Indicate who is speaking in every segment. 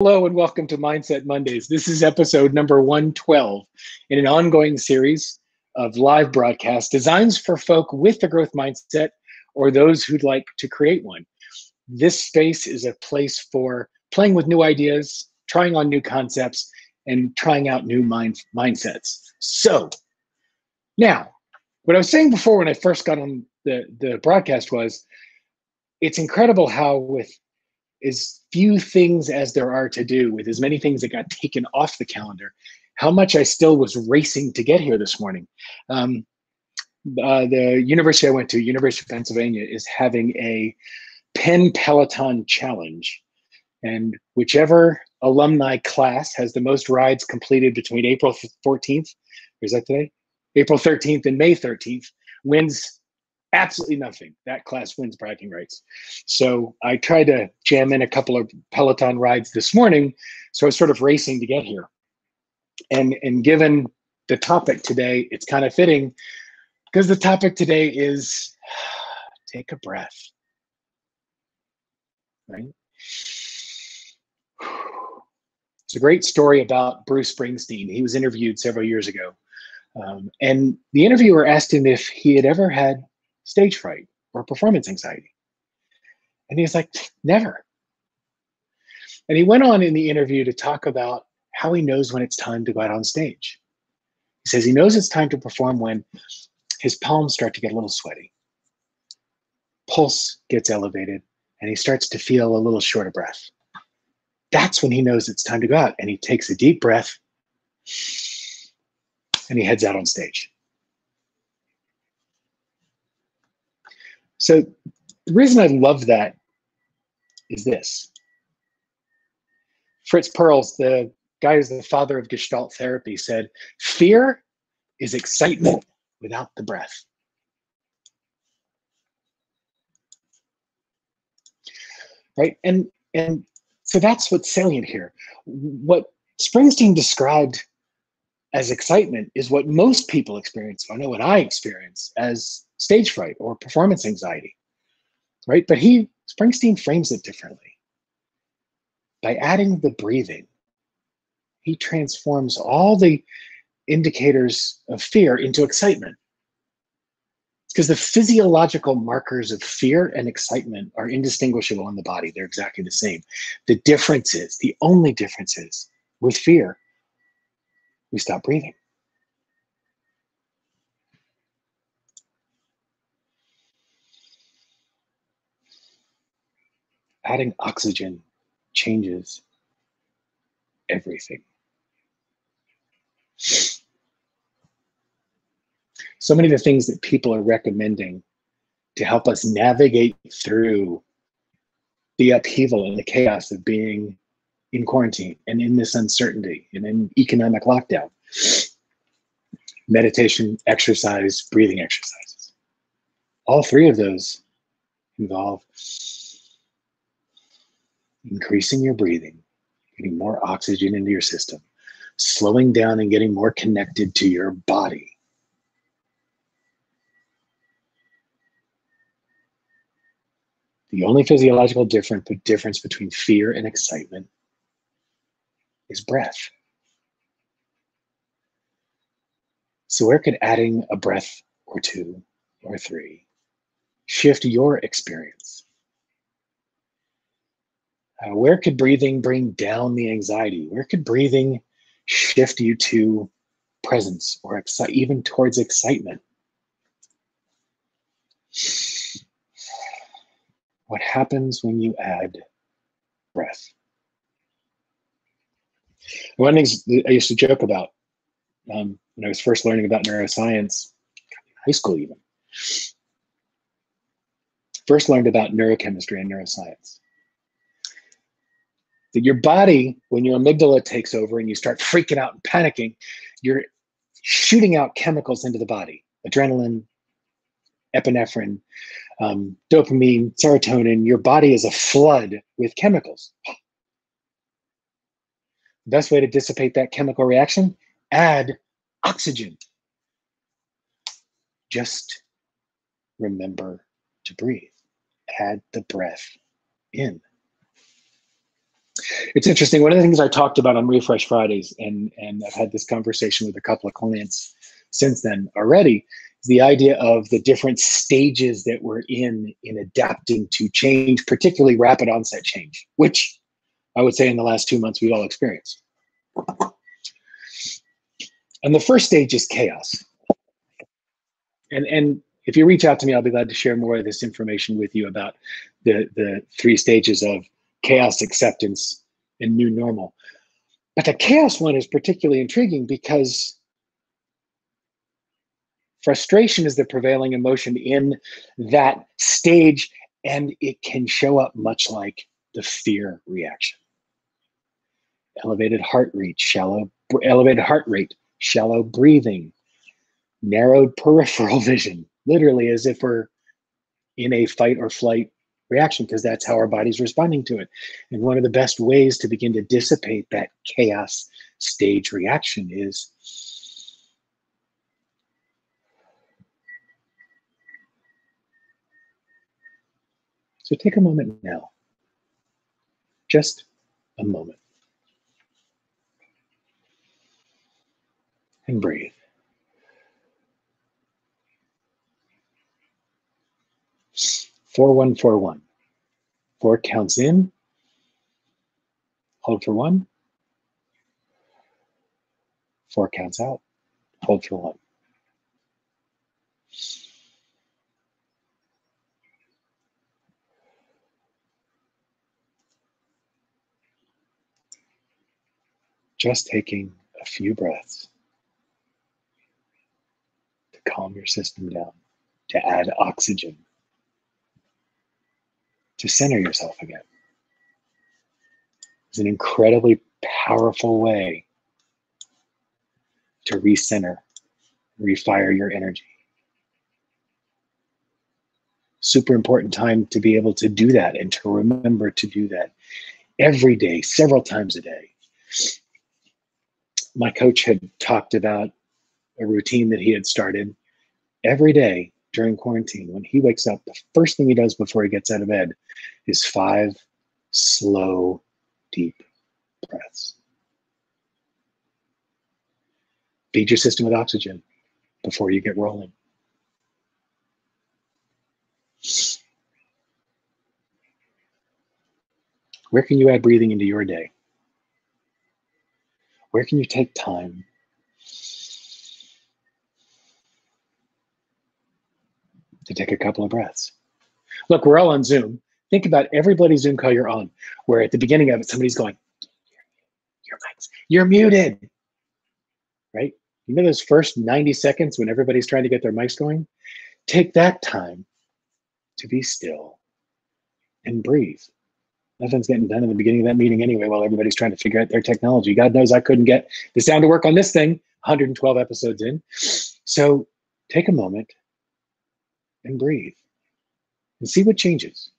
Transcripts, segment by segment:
Speaker 1: Hello and welcome to Mindset Mondays. This is episode number 112 in an ongoing series of live broadcasts designed for folk with a growth mindset or those who'd like to create one. This space is a place for playing with new ideas, trying on new concepts, and trying out new mindsets. So now, what I was saying before when I first got on the broadcast was, it's incredible how with as few things as there are to do, with as many things that got taken off the calendar, how much I still was racing to get here this morning. The university I went to, University of Pennsylvania, is having a Penn Peloton challenge. And whichever alumni class has the most rides completed between April 14th, or is that today? April 13th and May 13th wins absolutely nothing. That class wins bragging rights. So I tried to jam in a couple of Peloton rides this morning. So I was sort of racing to get here. And given the topic today, it's kind of fitting because the topic today is take a breath, right? It's a great story about Bruce Springsteen. He was interviewed several years ago. And the interviewer asked him if he had ever had stage fright or performance anxiety. And he was like, never. And he went on in the interview to talk about how he knows when it's time to go out on stage. He says he knows it's time to perform when his palms start to get a little sweaty, pulse gets elevated, and he starts to feel a little short of breath. That's when he knows it's time to go out, and he takes a deep breath and he heads out on stage. So the reason I love that is this. Fritz Perls, the guy who's the father of Gestalt therapy, said, fear is excitement without the breath. Right? And so that's what's salient here. What Springsteen described as excitement is what most people experience, I know what I experience, as stage fright or performance anxiety, right? But Springsteen frames it differently. By adding the breathing, he transforms all the indicators of fear into excitement. Because the physiological markers of fear and excitement are indistinguishable in the body. They're exactly the same. The only difference is, with fear, we stop breathing. Adding oxygen changes everything. So many of the things that people are recommending to help us navigate through the upheaval and the chaos of being in quarantine and in this uncertainty and in economic lockdown. Meditation, exercise, breathing exercises. All three of those involve increasing your breathing, getting more oxygen into your system, slowing down and getting more connected to your body. The only physiological difference between fear and excitement is breath. So where could adding a breath or two or three shift your experience? Where could breathing bring down the anxiety? Where could breathing shift you to presence or even towards excitement? What happens when you add breath? One of the things I used to joke about when I was first learning about neuroscience, high school even, first learned about neurochemistry and neuroscience. That your body, when your amygdala takes over and you start freaking out and panicking, you're shooting out chemicals into the body, adrenaline, epinephrine, dopamine, serotonin. Your body is a flood with chemicals. The best way to dissipate that chemical reaction, add oxygen. Just remember to breathe. Add the breath in. It's interesting. One of the things I talked about on Refresh Fridays, and I've had this conversation with a couple of clients since then already, is the idea of the different stages that we're in adapting to change, particularly rapid onset change, which I would say in the last 2 months we all experienced. And the first stage is chaos. And if you reach out to me, I'll be glad to share more of this information with you about the 3 stages of chaos, acceptance, and new normal. But the chaos one is particularly intriguing because frustration is the prevailing emotion in that stage, and it can show up much like the fear reaction. Elevated heart rate, shallow breathing, narrowed peripheral vision, literally as if we're in a fight or flight reaction, because that's how our body's responding to it. And one of the best ways to begin to dissipate that chaos stage reaction is so take a moment now, just a moment, and breathe. 4-1-4-1. 4 counts in, hold for 1. 4 counts out, hold for 1. Just taking a few breaths to calm your system down, to add oxygen, to center yourself again. It's an incredibly powerful way to recenter, refire your energy. Super important time to be able to do that and to remember to do that every day, several times a day. My coach had talked about a routine that he had started every day during quarantine. When he wakes up, the first thing he does before he gets out of bed is 5 slow, deep breaths. Feed your system with oxygen before you get rolling. Where can you add breathing into your day? Where can you take time to take a couple of breaths? Look, we're all on Zoom. Think about every bloody Zoom call you're on, where at the beginning of it, somebody's going, you're muted, right? You know those first 90 seconds when everybody's trying to get their mics going? Take that time to be still and breathe. Nothing's getting done in the beginning of that meeting anyway while everybody's trying to figure out their technology. God knows I couldn't get the sound to work on this thing 112 episodes in. So take a moment and breathe and see what changes.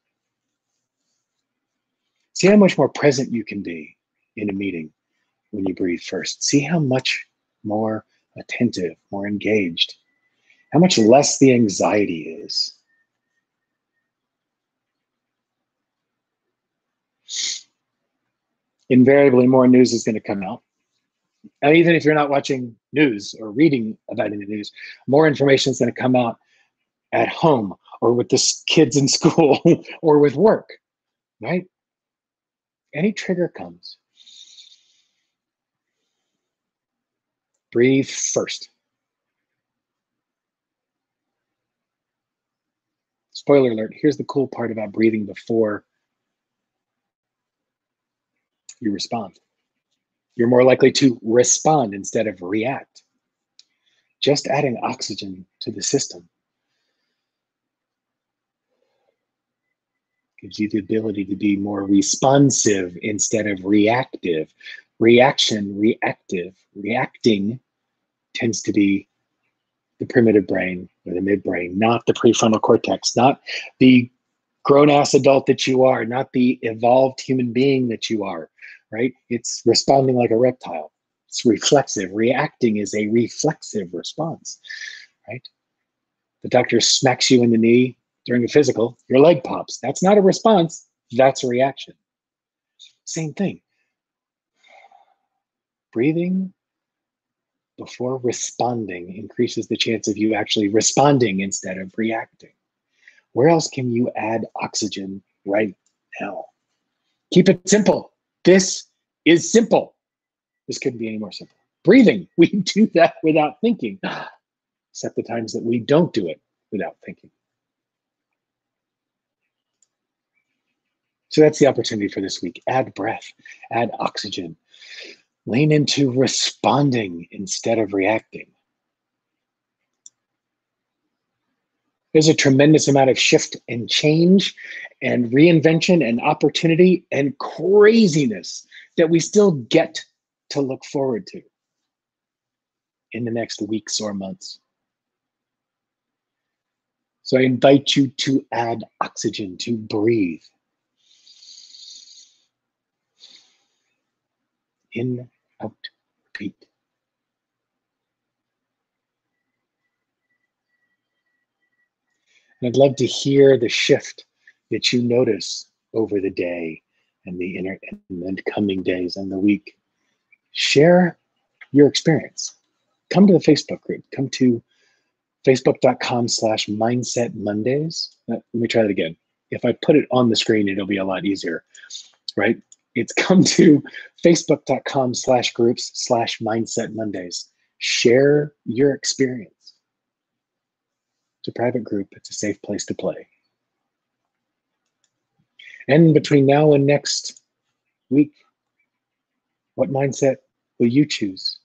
Speaker 1: See how much more present you can be in a meeting when you breathe first. See how much more attentive, more engaged, how much less the anxiety is. Invariably, more news is going to come out. And even if you're not watching news or reading about any news, more information is going to come out at home or with the kids in school or with work, right? Any trigger comes. Breathe first. Spoiler alert, here's the cool part about breathing before you respond. You're more likely to respond instead of react. Just adding oxygen to the system gives you the ability to be more responsive instead of reactive. Reaction, reactive, reacting tends to be the primitive brain or the midbrain, not the prefrontal cortex, not the grown-ass adult that you are, not the evolved human being that you are, right? It's responding like a reptile. It's reflexive. Reacting is a reflexive response, right? The doctor smacks you in the knee during a physical, your leg pops. That's not a response, that's a reaction. Same thing. Breathing before responding increases the chance of you actually responding instead of reacting. Where else can you add oxygen right now? Keep it simple. This is simple. This couldn't be any more simple. Breathing, we do that without thinking, except the times that we don't do it without thinking. So that's the opportunity for this week. Add breath, add oxygen. Lean into responding instead of reacting. There's a tremendous amount of shift and change and reinvention and opportunity and craziness that we still get to look forward to in the next weeks or months. So I invite you to add oxygen, to breathe. In, out, repeat. And I'd love to hear the shift that you notice over the day and the coming days and the week. Share your experience. Come to the Facebook group. Come to facebook.com/mindsetmondays. Let me try that again. If I put it on the screen, it'll be a lot easier, right? It's come to facebook.com/groups/mindsetmondays. Share your experience. It's a private group. It's a safe place to play. And between now and next week, what mindset will you choose